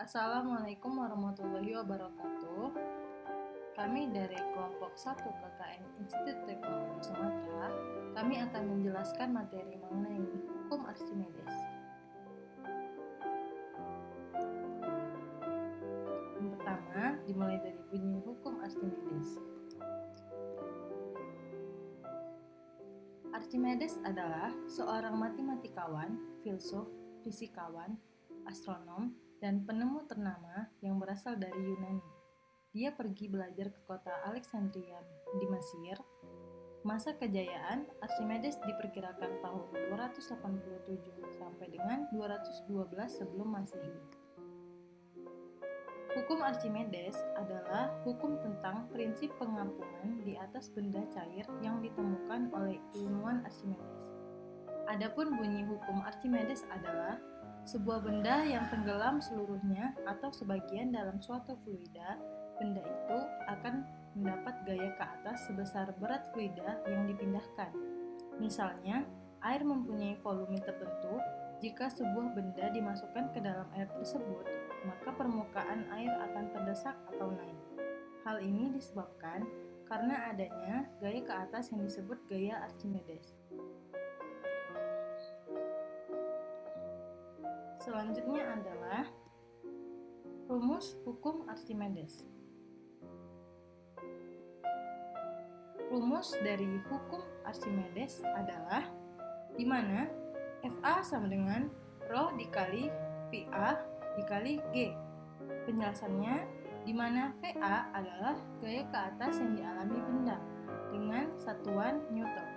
Assalamualaikum warahmatullahi wabarakatuh. Kami dari kelompok 1 KKN Institut Teknologi Sumatera, kami akan menjelaskan materi mengenai hukum Archimedes. Yang pertama, dimulai dari bunyi hukum Archimedes. Archimedes adalah seorang matematikawan, filsuf, fisikawan, astronom, dan penemu ternama yang berasal dari Yunani. Dia pergi belajar ke kota Alexandria di Mesir. Masa kejayaan Archimedes diperkirakan tahun 287 sampai dengan 212 sebelum Masehi. Hukum Archimedes adalah hukum tentang prinsip pengampungan di atas benda cair yang ditemukan oleh ilmuwan Archimedes. Adapun bunyi hukum Archimedes adalah sebuah benda yang tenggelam seluruhnya atau sebagian dalam suatu fluida, benda itu akan mendapat gaya ke atas sebesar berat fluida yang dipindahkan. Misalnya, air mempunyai volume tertentu. Jika sebuah benda dimasukkan ke dalam air tersebut, maka permukaan air akan terdesak atau naik. Hal ini disebabkan karena adanya gaya ke atas yang disebut gaya Archimedes. Selanjutnya adalah rumus hukum Archimedes. Rumus dari hukum Archimedes adalah di mana FA sama dengan Rho dikali VA dikali G. Penjelasannya, di mana VA adalah gaya ke atas yang dialami benda dengan satuan Newton.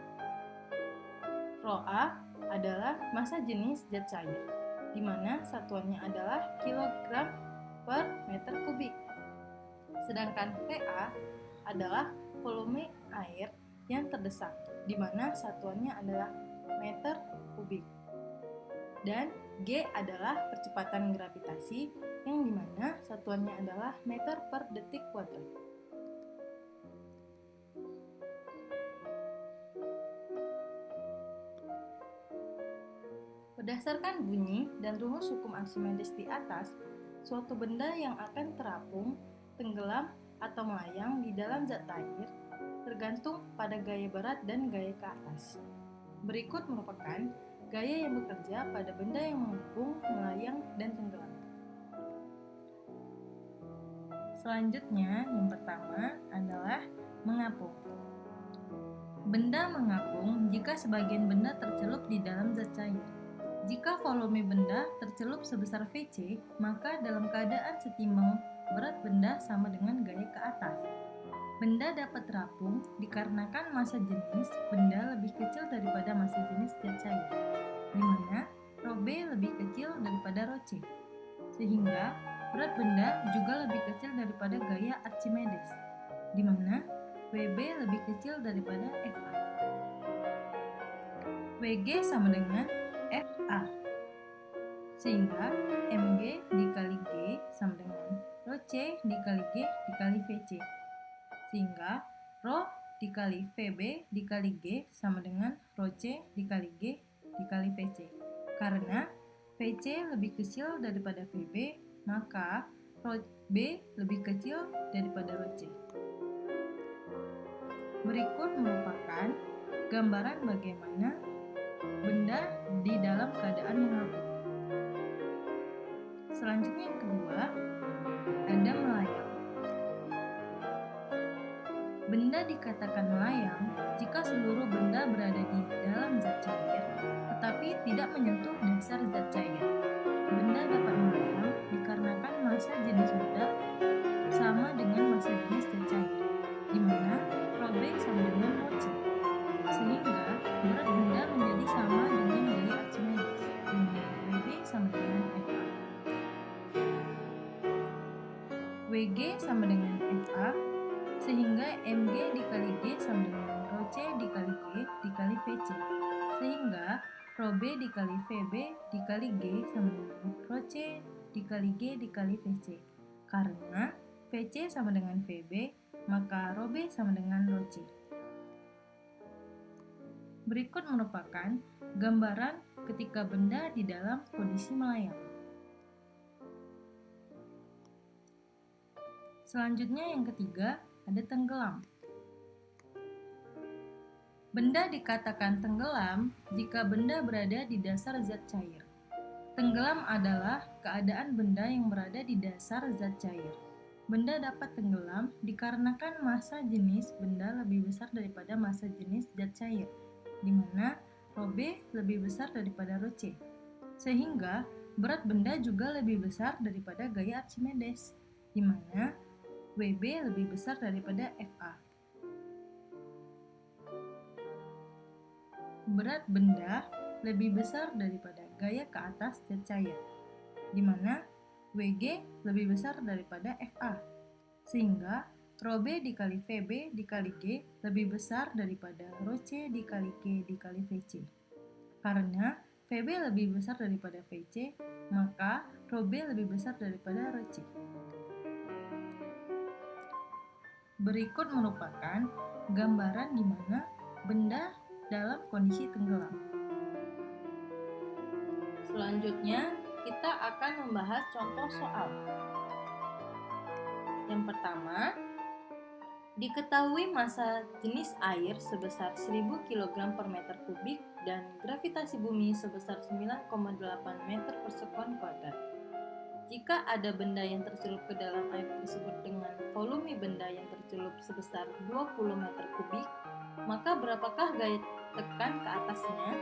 Rho A adalah massa jenis zat cair, di mana satuannya adalah kilogram per meter kubik. Sedangkan VA adalah volume air yang terdesak, di mana satuannya adalah meter kubik. Dan G adalah percepatan gravitasi, yang di mana satuannya adalah meter per detik kuadrat. Berdasarkan bunyi dan rumus hukum Archimedes di atas, suatu benda yang akan terapung, tenggelam, atau melayang di dalam zat cair tergantung pada gaya berat dan gaya ke atas. Berikut merupakan gaya yang bekerja pada benda yang mengapung, melayang, dan tenggelam. Selanjutnya, yang pertama adalah mengapung. Benda mengapung jika sebagian benda tercelup di dalam zat cair. Jika volume benda tercelup sebesar Vc, maka dalam keadaan setimbang berat benda sama dengan gaya ke atas. Benda dapat terapung dikarenakan massa jenis benda lebih kecil daripada massa jenis zat cair, di mana Rho B lebih kecil daripada Rho C, sehingga berat benda juga lebih kecil daripada gaya Archimedes, di mana Wb lebih kecil daripada Fa. Wg sama dengan Fa, sehingga Mg dikali G sama dengan Rho C dikali G dikali Vc, sehingga Rho dikali Vb dikali G sama dengan Rho C dikali G dikali Vc. Karena Vc lebih kecil daripada Vb, maka Rho B lebih kecil daripada Rho C. Berikut merupakan gambaran bagaimana benda di dalam keadaan mengapung. Selanjutnya yang kedua, ada melayang. Benda dikatakan melayang jika seluruh benda berada di dalam zat cair, tetapi tidak menyentuh dasar zat cair. Benda dapat melayang dikarenakan massa jenis benda sama dengan massa jenis zat cair, di mana Rho B sama dengan Rho C, sehingga berat benda menjadi sama dengan gaya Archimedes, di mana Wb sama dengan Fa. Wg sama dengan Fa, sehingga Mg dikali G sama dengan Rho C dikali G dikali Vc, sehingga Rho B dikali Vb dikali G sama dengan Rho C dikali G dikali Vc. Karena Vc sama dengan Vb, maka Rho B sama dengan Rho C. Berikut merupakan gambaran ketika benda di dalam kondisi melayang. Selanjutnya yang ketiga, ada tenggelam. Benda dikatakan tenggelam jika benda berada di dasar zat cair. Tenggelam adalah keadaan benda yang berada di dasar zat cair. Benda dapat tenggelam dikarenakan massa jenis benda lebih besar daripada massa jenis zat cair, di mana Rho B lebih besar daripada Rho C. Sehingga berat benda juga lebih besar daripada gaya Archimedes, di mana WB lebih besar daripada FA. Berat benda lebih besar daripada gaya ke atas zat cair, di mana WG lebih besar daripada FA, sehingga Rho B dikali VB dikali G lebih besar daripada Rho C dikali G dikali VC. Karena VB lebih besar daripada VC, maka Rho B lebih besar daripada Rho C. Berikut merupakan gambaran di mana benda dalam kondisi tenggelam. Selanjutnya, kita akan membahas contoh soal. Yang pertama, diketahui massa jenis air sebesar 1000 kg per meter kubik dan gravitasi bumi sebesar 9,8 meter per sekon kuadrat. Jika ada benda yang tercelup ke dalam air tersebut dengan volume benda yang tercelup sebesar 20 meter kubik, maka berapakah gaya tekan ke atasnya?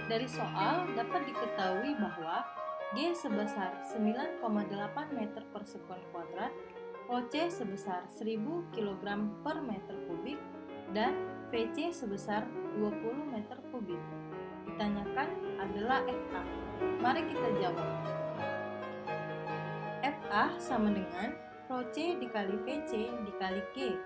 Dari soal dapat diketahui bahwa G sebesar 9,8 meter per sekon kuadrat, Rho C sebesar 1000 kg per meter kubik, dan VC sebesar 20 meter kubik. Ditanyakan adalah FA. Mari kita jawab. FA sama dengan Rho C dikali VC dikali G,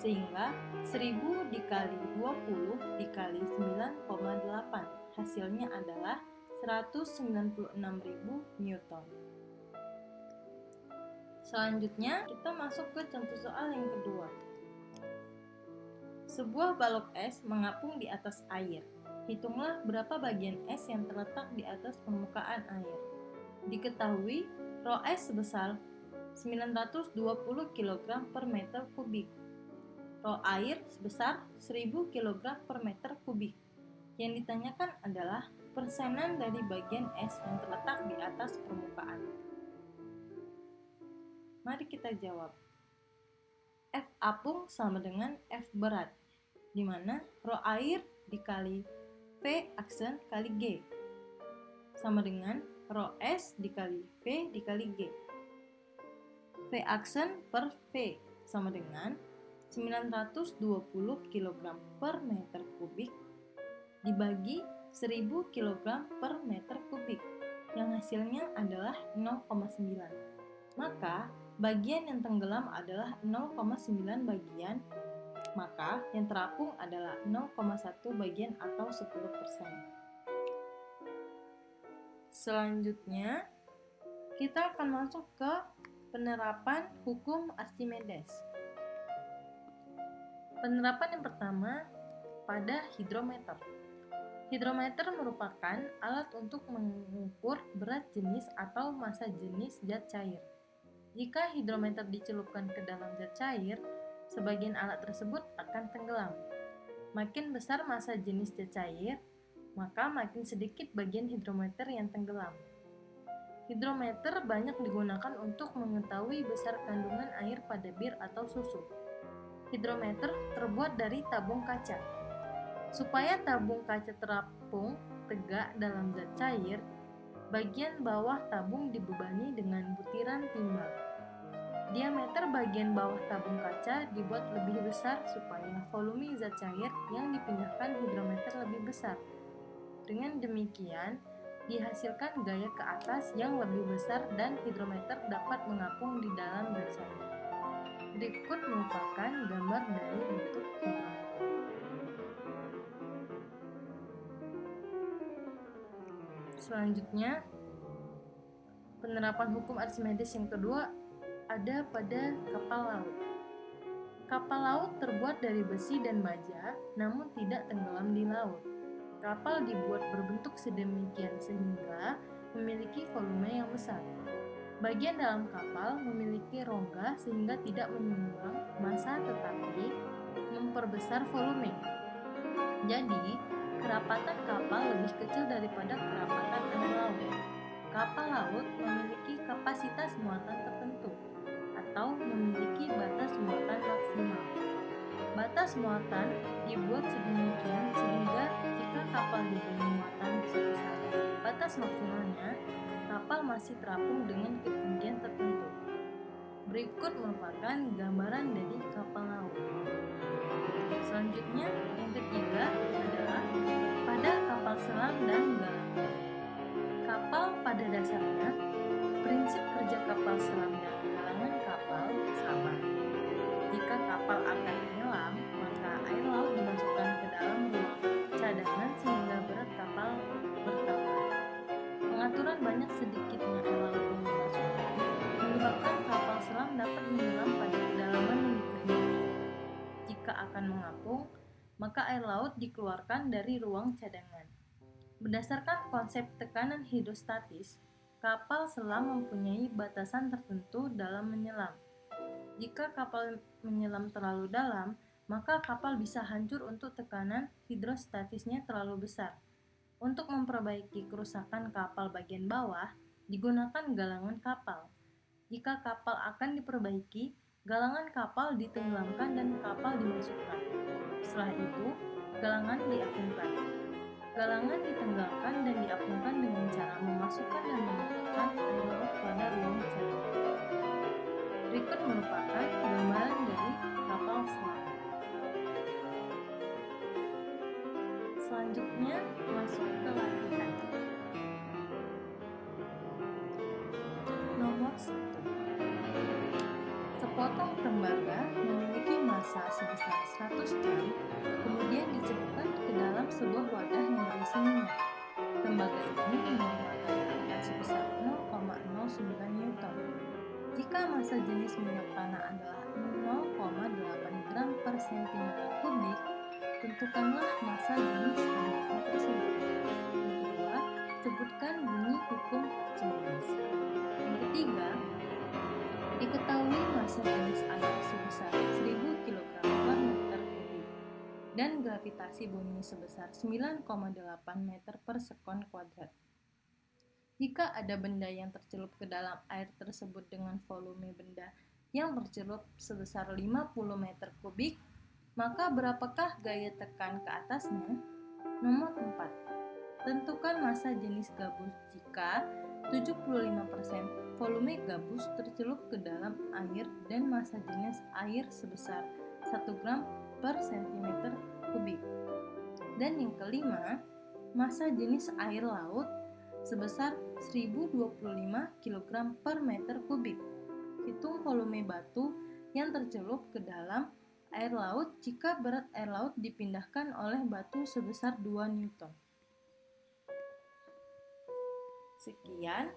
sehingga 1000 dikali 20 dikali 9,8. Hasilnya adalah 196.000 Newton. Selanjutnya, kita masuk ke contoh soal yang kedua. Sebuah balok es mengapung di atas air. Hitunglah berapa bagian es yang terletak di atas permukaan air. Diketahui Rho S sebesar 920 kg per meter kubik. Rho air sebesar 1000 kg per meter kubik. Yang ditanyakan adalah persenan dari bagian es yang terletak di atas permukaan. Mari kita jawab. F apung sama dengan F berat, di mana Rho air dikali V aksen kali G sama dengan Rho S dikali V dikali G. V aksen per V sama dengan 920 kg per meter kubik dibagi 1000 kg per meter kubik, yang hasilnya adalah 0,9. Maka bagian yang tenggelam adalah 0,9 bagian, maka yang terapung adalah 0,1 bagian atau 10%. Selanjutnya, kita akan masuk ke penerapan hukum Archimedes. Penerapan yang pertama pada hidrometer. Hidrometer merupakan alat untuk mengukur berat jenis atau massa jenis zat cair. Jika hidrometer dicelupkan ke dalam zat cair, sebagian alat tersebut akan tenggelam. Makin besar massa jenis zat cair, maka makin sedikit bagian hidrometer yang tenggelam. Hidrometer banyak digunakan untuk mengetahui besar kandungan air pada bir atau susu. Hidrometer terbuat dari tabung kaca. Supaya tabung kaca terapung tegak dalam zat cair, bagian bawah tabung dibebani dengan butiran timbal. Diameter bagian bawah tabung kaca dibuat lebih besar supaya volume zat cair yang dipindahkan hidrometer lebih besar. Dengan demikian, dihasilkan gaya ke atas yang lebih besar dan hidrometer dapat mengapung di dalam zat cair. Berikut merupakan gambar dari bentuk hidrometer. Selanjutnya, penerapan hukum Archimedes yang kedua ada pada kapal laut. Kapal laut terbuat dari besi dan baja, namun tidak tenggelam di laut. Kapal dibuat berbentuk sedemikian sehingga memiliki volume yang besar. Bagian dalam kapal memiliki rongga sehingga tidak menyumbang massa tetapi memperbesar volume. Jadi, kerapatan kapal lebih kecil daripada kerapatan air laut. Kapal laut memiliki kapasitas muatan tertentu atau memiliki batas muatan maksimal. Batas muatan dibuat sedemikian sehingga jika kapal diberi muatan sebesar batas maksimalnya, kapal masih terapung dengan ketinggian tertentu. Berikut merupakan gambaran dari kapal laut. Selanjutnya, yang ketiga adalah pada kapal selam dan galangan. Kapal pada dasarnya, prinsip kerja kapal selam dan galangan kapal sama. Jika kapal akan menyelam, maka air laut dimasukkan ke dalam ruang cadangan sehingga berat kapal bertambah. Pengaturan banyak sedikitnya air laut yang dimasukkan menyebabkan kapal selam dapat menyelam pada kedalaman yang dikehendaki. Jika akan mengapung, maka air laut dikeluarkan dari ruang cadangan. Berdasarkan konsep tekanan hidrostatis, kapal selam mempunyai batasan tertentu dalam menyelam. Jika kapal menyelam terlalu dalam, maka kapal bisa hancur untuk tekanan hidrostatisnya terlalu besar. Untuk memperbaiki kerusakan kapal bagian bawah, digunakan galangan kapal. Jika kapal akan diperbaiki, galangan kapal ditenggelamkan dan kapal dimasukkan. Setelah itu, galangan diapungkan. Galangan ditenggelamkan dan diapungkan dengan cara memasukkan dan mengeluarkan air laut pada ruang cadangan. Berikut merupakan gambaran dari kapal selam. Selanjutnya, masuk ke latihan. Nomor 1. Sepotong tembaga memiliki massa sebesar 100 gram, kemudian dicelupkan ke dalam sebuah wadah yang berisi minyak. Tembaga ini menerima tekanan sebesar 0,09 Newton. Jika massa jenis minyak tanah adalah 0,8 gram per cm kubik, tentukanlah massa jenis tembaga tersebut. Yang kedua, sebutkan bunyi hukum Archimedes. Yang ketiga, diketahui massa jenis air sebesar 1000 kg per meter kubik dan gravitasi bumi sebesar 9,8 meter per sekon kuadrat. Jika ada benda yang tercelup ke dalam air tersebut dengan volume benda yang tercelup sebesar 50 meter kubik, maka berapakah gaya tekan ke atasnya? Nomor 4. Tentukan massa jenis gabus jika 75% volume gabus tercelup ke dalam air dan massa jenis air sebesar 1 gram per cm kubik. Dan yang kelima, massa jenis air laut sebesar 1025 kg per meter kubik. Hitung volume batu yang tercelup ke dalam air laut jika berat air laut dipindahkan oleh batu sebesar 2 Newton. Sekian,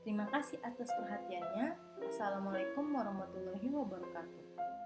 terima kasih atas perhatiannya. Assalamualaikum warahmatullahi wabarakatuh.